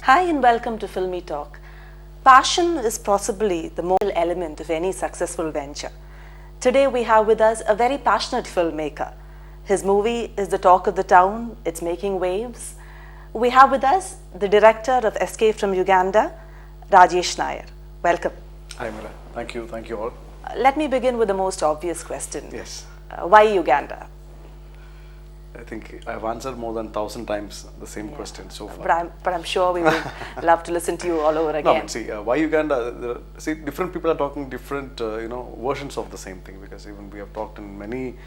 Hi and welcome to Filmi Talk. Passion is possibly the moral element of any successful venture. Today we have with us a very passionate filmmaker. His movie is the talk of the town, it's making waves. We have with us the director of Escape from Uganda, Rajesh Nair. Welcome. Hi Mira, thank you all. Let me begin with the most obvious question. Yes. Why Uganda? I think I've answered more than 1,000 times the same question so far. But I'm sure we would love to listen to you all over again. No, but see, why Uganda? See, different people are talking different, versions of the same thing, because even we have talked in many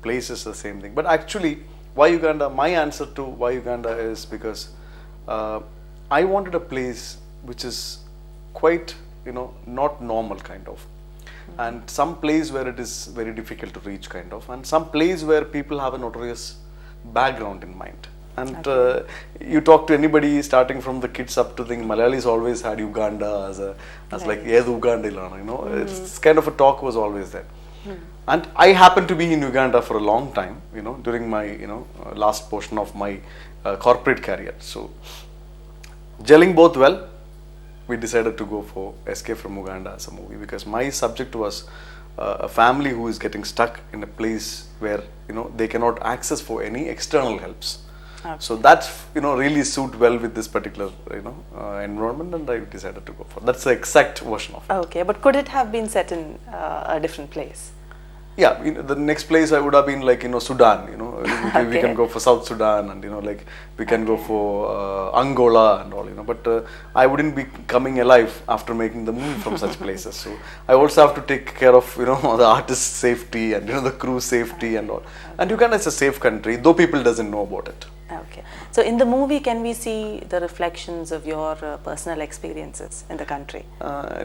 places the same thing. But actually, why Uganda? My answer to why Uganda is because I wanted a place which is quite, not normal kind of. And some place where it is very difficult to reach kind of, and some place where people have a notorious background in mind. And you talk to anybody starting from the kids up to the Malayalis always had Uganda as like Uganda, it's kind of a talk was always there. And I happened to be in Uganda for a long time, during my last portion of my corporate career. So gelling both well, we decided to go for Escape from Uganda as a movie, because my subject was a family who is getting stuck in a place where they cannot access for any external helps. Okay. So that really suit well with this particular environment, and I decided to go for that's the exact version of it. Okay, but could it have been set in a different place? Yeah, the next place I would have been like Sudan. We can go for South Sudan, and we can go for Angola and all. But I wouldn't be coming alive after making the movie from such places. So I also have to take care of the artist's safety and the crew safety and all. And Uganda is a safe country, though people doesn't know about it. Okay. So in the movie, can we see the reflections of your personal experiences in the country?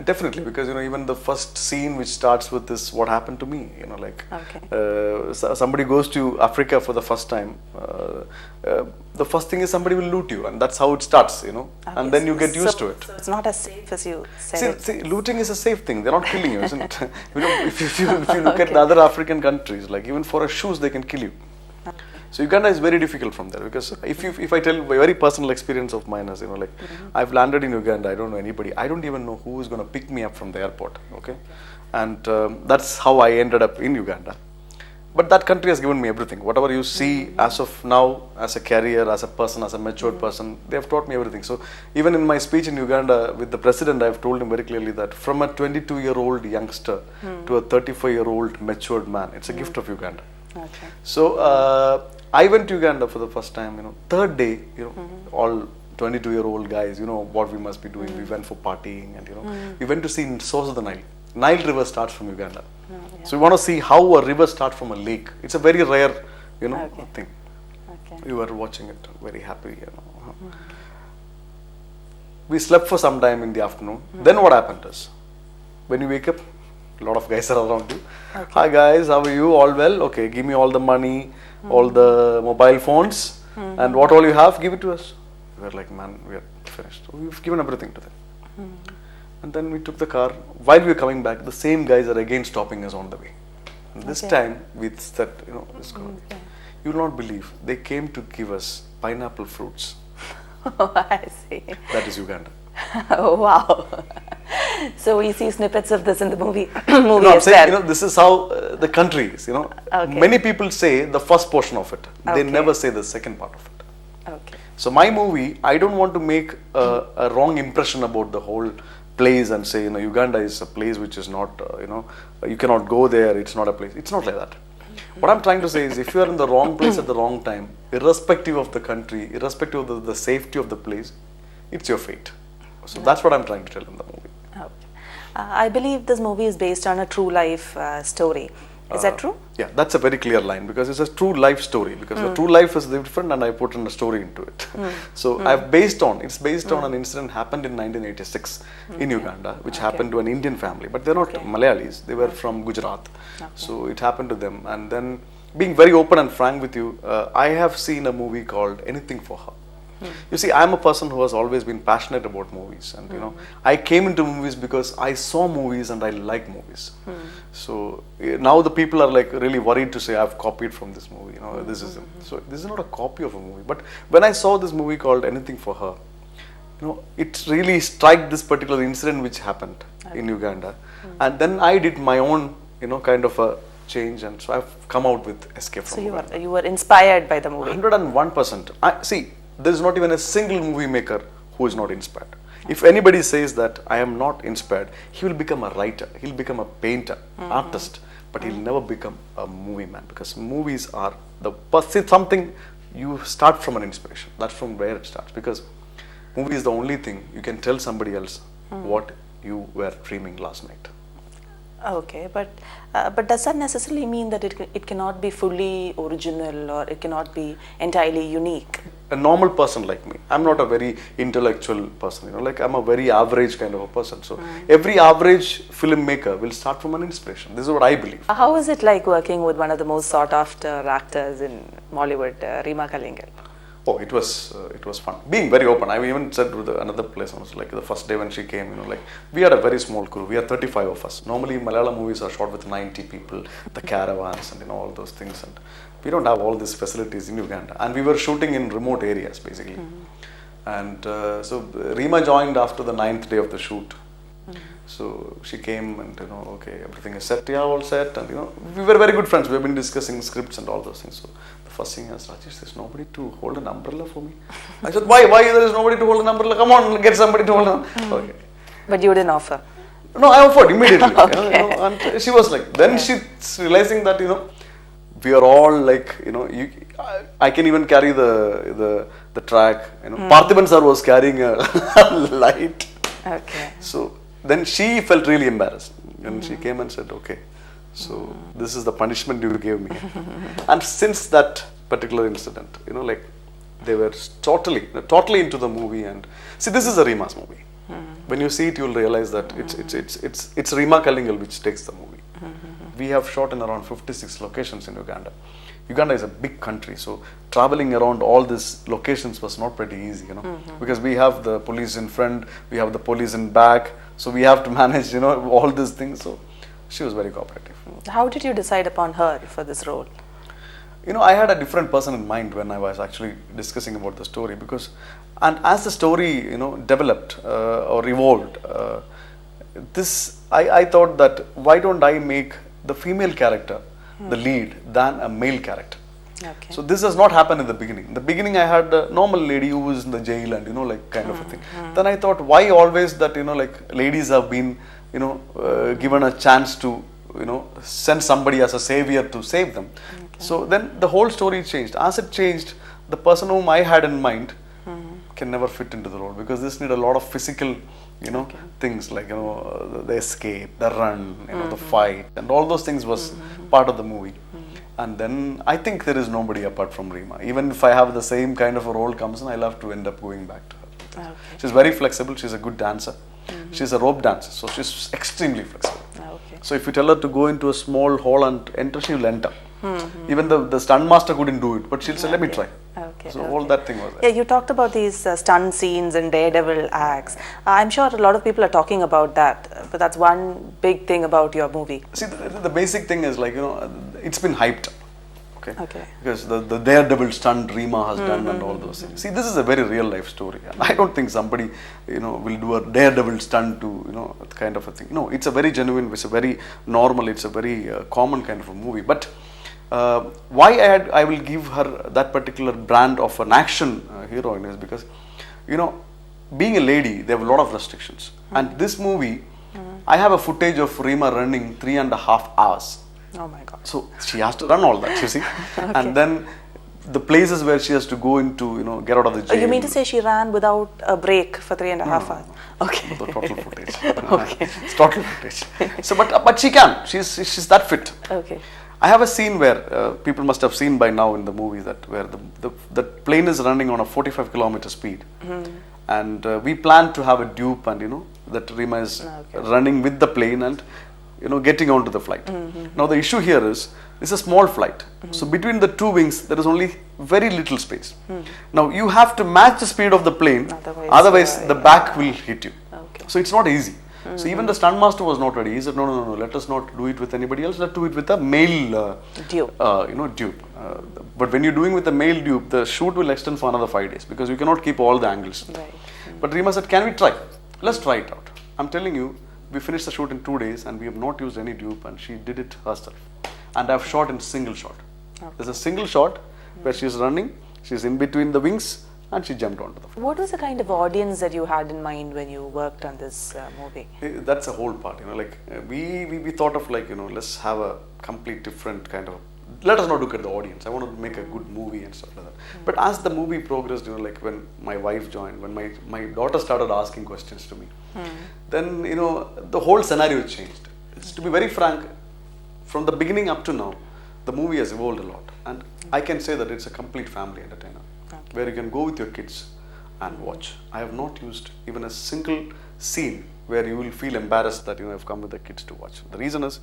Definitely, because even the first scene which starts with this, what happened to me, somebody goes to Africa for the first time, the first thing is somebody will loot you, and that's how it starts, Okay, and then you get used to it. So it's not as safe as you said. See, looting is a safe thing. They're not killing you, isn't it? If you look at the other African countries, like even for a shoes they can kill you. So Uganda is very difficult from there, because if I tell a very personal experience of mine, as I've landed in Uganda, I don't know anybody, I don't even know who is going to pick me up from the airport, okay? And that's how I ended up in Uganda. But that country has given me everything. Whatever you see as of now, as a career, as a person, as a matured person, they have taught me everything. So even in my speech in Uganda with the president, I've told him very clearly that from a 22-year-old youngster to a 35-year-old matured man, it's a gift of Uganda. Okay. So I went to Uganda for the first time, third day, all 22-year-old guys, what we must be doing. We went for partying, and we went to see source of the Nile. Nile River starts from Uganda. So we want to see how a river starts from a lake. It's a very rare, thing. Okay. We were watching it, very happy, We slept for some time in the afternoon. Then what happened is, when you wake up, a lot of guys are around you. Okay. Hi guys, how are you? All well? Okay, give me all the money, all the mobile phones, and what all you have, give it to us. We were like, man, we are finished. So we've given everything to them. And then we took the car. While we were coming back, the same guys are again stopping us on the way. And this time, we said, this car, you will not believe, they came to give us pineapple fruits. Oh, I see. That is Uganda. Oh, wow. So we see snippets of this in the movie. I'm saying, this is how the country is, Okay. Many people say the first portion of it. They never say the second part of it. Okay. So my movie, I don't want to make a wrong impression about the whole place and say, Uganda is a place which is not, you cannot go there, it's not a place. It's not like that. What I'm trying to say is, if you are in the wrong place at the wrong time, irrespective of the country, irrespective of the safety of the place, it's your fate. So that's what I'm trying to tell in the movie. Okay. I believe this movie is based on a true life story. Is that true? Yeah, that's a very clear line, because it's a true life story, because the true life is different and I put in a story into it. So it's based on an incident happened in 1986 in Uganda, which happened to an Indian family, but they're not Malayalis, they were from Gujarat. So it happened to them, and then being very open and frank with you, I have seen a movie called Anything for Her. You see, I'm a person who has always been passionate about movies, and I came into movies because I saw movies and I like movies. So now the people are like really worried to say I've copied from this movie. This is so this is not a copy of a movie. But when I saw this movie called Anything for Her, it really struck this particular incident which happened in Uganda. And then I did my own, kind of a change, and so I've come out with Escape from Uganda. So you were inspired by the movie. 101%. See, there is not even a single movie maker who is not inspired. If anybody says that I am not inspired, he will become a writer, he'll become a painter, artist, but he'll never become a movie man, because movies are something you start from an inspiration. That's from where it starts, because movie is the only thing you can tell somebody else what you were dreaming last night. Okay, but does that necessarily mean that it cannot be fully original, or it cannot be entirely unique? A normal person like me, I'm not a very intellectual person, like I'm a very average kind of a person. So every average filmmaker will start from an inspiration. This is what I believe. How is it like working with one of the most sought after actors in Mollywood, Rima Kallingal? Oh, it was fun. Being very open. I even said with another place, I was like the first day when she came, like we had a very small crew. We are 35 of us. Normally Malayalam movies are shot with 90 people, the caravans and all those things. And we don't have all these facilities in Uganda. And we were shooting in remote areas basically. And so Rima joined after the 9th day of the shoot. So she came and okay, everything is set, all set, and we were very good friends. We have been discussing scripts and all those things. So the first thing is, Rajesh, there's nobody to hold an umbrella for me. I said, why there is nobody to hold an umbrella? Come on, get somebody to hold an umbrella. Okay. But you didn't offer? No, I offered immediately. Okay. And she was like, then she's realizing that we are all like, I can even carry the track. Parthiban sir was carrying a light. Okay. So then she felt really embarrassed, and she came and said, okay, so this is the punishment you gave me. And since that particular incident, like they were totally into the movie. And see, this is a Rima's movie. When you see it, you'll realize that it's Rima Kallingal which takes the movie. We have shot in around 56 locations in Uganda. Uganda is a big country, so traveling around all these locations was not pretty easy, because we have the police in front, we have the police in back, so we have to manage, all these things. So she was very cooperative. How did you decide upon her for this role? I had a different person in mind when I was actually discussing about the story, and as the story, developed or evolved, I thought that why don't I make the female character the lead than a male character. Okay. So this does not happen in the beginning. In the beginning I had a normal lady who was in the jail and like kind of a thing. Then I thought, why always that like ladies have been given a chance to send somebody as a savior to save them. Okay. So then the whole story changed. As it changed, the person whom I had in mind can never fit into the role, because this need a lot of physical things like the escape, the run, the fight, and all those things was part of the movie. And then I think there is nobody apart from Rima. Even if I have the same kind of a role comes in, I'll have to end up going back to her. Okay. She's very flexible. She's a good dancer. She's a rope dancer, so she's extremely flexible. Okay. So if you tell her to go into a small hall and enter, she will enter. Even the stunt master couldn't do it, but she'll say, let me try. Okay. So all that thing was there. Yeah, you talked about these stunt scenes and daredevil acts. I'm sure a lot of people are talking about that, but that's one big thing about your movie. See, the basic thing is like, it's been hyped. Okay. Because the daredevil stunt Rima has done and all those things. See, this is a very real life story. And I don't think somebody, will do a daredevil stunt to, kind of a thing. No, it's a very genuine, it's a very normal, it's a very common kind of a movie. But why I will give her that particular brand of an action heroine is because, being a lady, there have a lot of restrictions. And this movie, I have a footage of Rima running 3.5 hours. Oh my God. So she has to run all that, you see. Okay. And then the places where she has to go into, get out of the jail. You mean to say she ran without a break for 3.5 hours? Okay. The total footage. Okay. It's total footage. So, but she can. She's that fit. Okay. I have a scene where people must have seen by now in the movie that where the plane is running on a 45 kilometer speed, and we plan to have a dupe, and that Rima is running with the plane and getting onto the flight. Now the issue here is it's a small flight, so between the two wings there is only very little space. Now you have to match the speed of the plane, otherwise the back will hit you. Okay. So it's not easy. So even the stunt master was not ready. He said, no, let us not do it with anybody else. Let's do it with a male dupe. Dupe. But when you're doing with a male dupe, the shoot will extend for another 5 days because you cannot keep all the angles. Right. But Rima said, can we try? Let's try it out. I'm telling you, we finished the shoot in 2 days and we have not used any dupe, and she did it herself. And I've shot in single shot. Okay. There's a single shot where she's running, she's in between the wings, and she jumped onto the floor. What was the kind of audience that you had in mind when you worked on this movie? That's a whole part, we thought of let's have a complete different kind of, let us not look at the audience. I want to make a good movie and stuff like that. But as the movie progressed, when my wife joined, when my daughter started asking questions to me, then, the whole scenario changed. It's, to be very frank, from the beginning up to now, the movie has evolved a lot. And I can say that it's a complete family entertainer, where you can go with your kids and watch. I have not used even a single scene where you will feel embarrassed that I've come with the kids to watch. The reason is,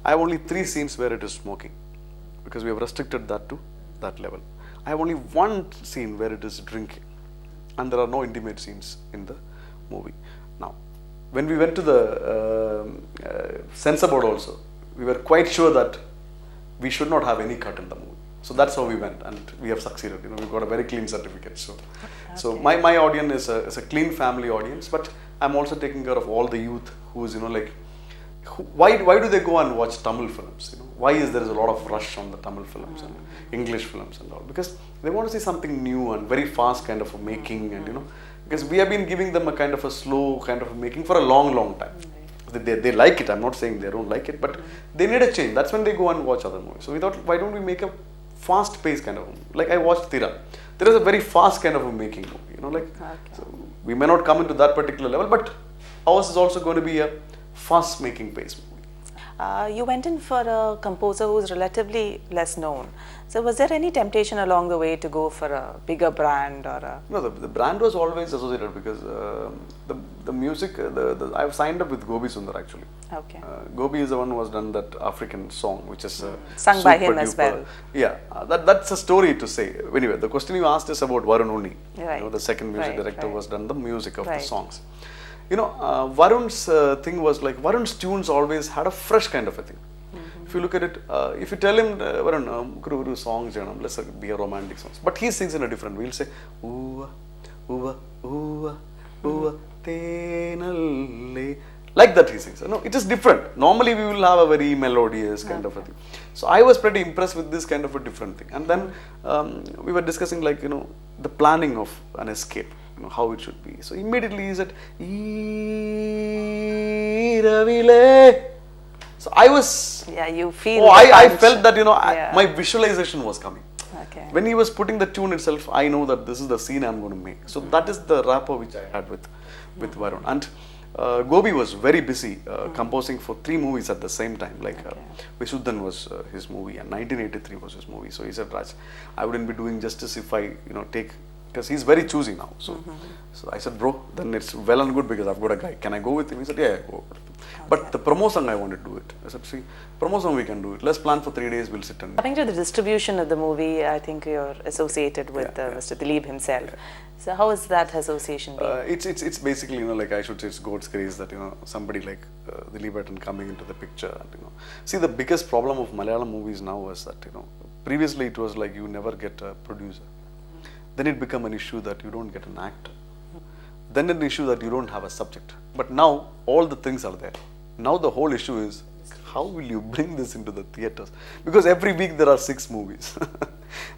I have only 3 scenes where it is smoking, because we have restricted that to that level. I have only 1 scene where it is drinking, and there are no intimate scenes in the movie. Now, when we went to the censor board also, we were quite sure that we should not have any cut in the movie. So that's how we went, and we have succeeded. We've got a very clean certificate. So my audience is a clean family audience, but I'm also taking care of all the youth who's why do they go and watch Tamil films? Why is there a lot of rush on the Tamil films and English films and all? Because they want to see something new and very fast kind of a making, and because we have been giving them a kind of a slow kind of a making for a long time. They like it. I'm not saying they don't like it, but they need a change. That's when they go and watch other movies. So we thought, why don't we make a fast-paced kind of movie? Like I watched Tira. There is a very fast kind of a making movie. So we may not come into that particular level, but ours is also going to be a fast-making pace movie. You went in for a composer who's relatively less known. So was there any temptation along the way to go for a bigger brand or a... No, the brand was always associated because the music, I've signed up with Gobi Sundar actually. Okay. Gobi is the one who has done that African song, which is sung by him as well. Yeah, that's a story to say. Anyway, the question you asked is about Varun only. Right. The second music director who has done the music of the songs. Varun's thing was Varun's tunes always had a fresh kind of a thing. If you look at it, if you tell him, Varun, Guru songs, let's be a romantic songs. But he sings in a different way. He'll say, ooh, ooh, ooh, ooh, tenalle. Like that he sings. No, it is different. Normally we will have a very melodious kind of a thing. So I was pretty impressed with this kind of a different thing. And then we were discussing the planning of an escape. How it should be. So immediately he said, so I was... Yeah, you feel... I felt that, my visualization was coming. Okay. When he was putting the tune itself, I know that this is the scene I'm going to make. So that is the rapport which I had with Varun. And Gobi was very busy composing for 3 movies at the same time. Vishuddhan was his movie and 1983 was his movie. So he said, Raj, I wouldn't be doing justice if I, take... Because he's very choosy now. So I said, bro, then it's well and good because I've got a guy. Can I go with him? He said, yeah, go. Okay. But the promo song, I wanted to do it. I said, see, promo song we can do it. Let's plan for 3 days, we'll sit and... Coming to the distribution of the movie, I think you're associated with Mr. Dilip himself. Yeah. So how is that association been? It's basically, I should say it's God's grace that, somebody like Dilip Button coming into the picture. And, See, the biggest problem of Malayalam movies now is that, previously it was like you never get a producer. Then it became an issue that you don't get an actor. Then an issue that you don't have a subject. But now all the things are there. Now the whole issue is how will you bring this into the theatres? Because every week there are 6 movies.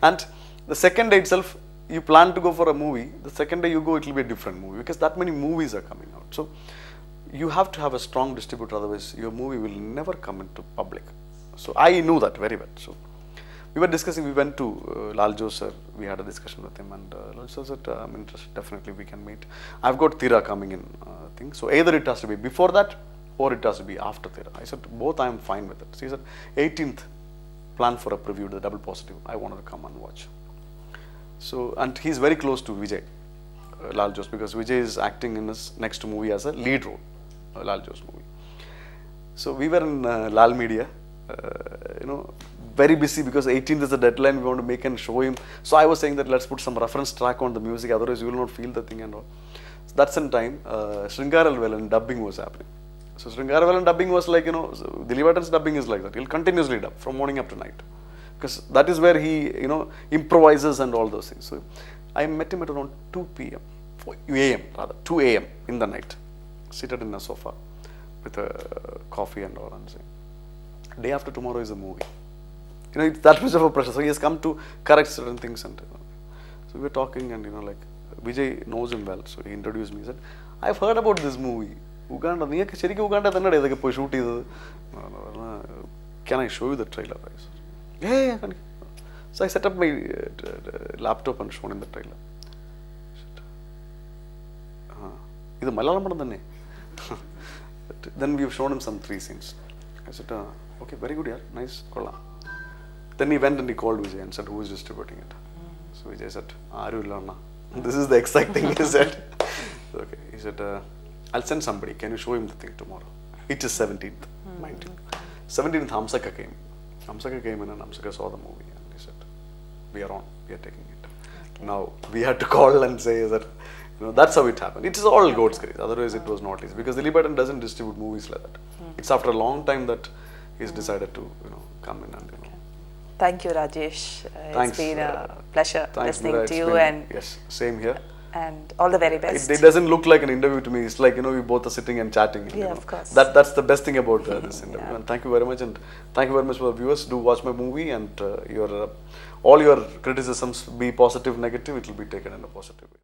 And the second day itself, you plan to go for a movie. The second day you go, it will be a different movie because that many movies are coming out. So you have to have a strong distributor, otherwise your movie will never come into public. So I knew that very well. So we were discussing, we went to Lal Jo sir, we had a discussion with him, and Lal Jo said, I'm interested, definitely we can meet. I've got Tira coming in, thing. So either it has to be before that or it has to be after Tira. I said, both I am fine with it. So he said, 18th, plan for a preview, the double positive. I wanted to come and watch. So, and he's very close to Vijay, Lal Jo's, because Vijay is acting in his next movie as a lead role, Lal Jo's movie. So we were in Lal Media, very busy because 18th is the deadline, we want to make and show him. So I was saying that let's put some reference track on the music, otherwise you will not feel the thing and all. that's in time. Sringara Velan dubbing was happening. So Sringara Velan dubbing was like, Dilip dubbing is like that. He'll continuously dub from morning up to night. Because that is where he, improvises and all those things. So I met him at around 2 p.m. 2 a.m. in the night, seated in a sofa with a coffee and all, and saying, day after tomorrow is a movie. It's that much of a pressure. So he has come to correct certain things, and so we were talking, and Vijay knows him well, so he introduced me. He said, I've heard about this movie. Uganda, Uganda, shoot. Can I show you the trailer? I said, yeah. So I set up my laptop and shown him the trailer. This is Malayalam. Then we've shown him some 3 scenes. I said, okay, very good, yeah, nice, kolla. Then he went and he called Vijay and said, who is distributing it? So Vijay said, this is the exact thing he said. Okay, he said, I'll send somebody. Can you show him the thing tomorrow? It is 17th, mind you. 17th, Hamsaka came. Hamsaka came in and Hamsaka saw the movie and he said, we are on, we are taking it. Okay. Now, we had to call and say that, that's how it happened. It is all God's grace. Otherwise, it was not easy. Because Dilip doesn't distribute movies like that. It's after a long time that he's decided to, come in and, Thank you, Rajesh. Thanks, it's been a pleasure listening to you. Yes, same here. And all the very best. It doesn't look like an interview to me. It's like, we both are sitting and chatting. And, of course. That's the best thing about this interview. And thank you very much. And thank you very much for the viewers. Do watch my movie, and all your criticisms, be positive, negative, it will be taken in a positive way.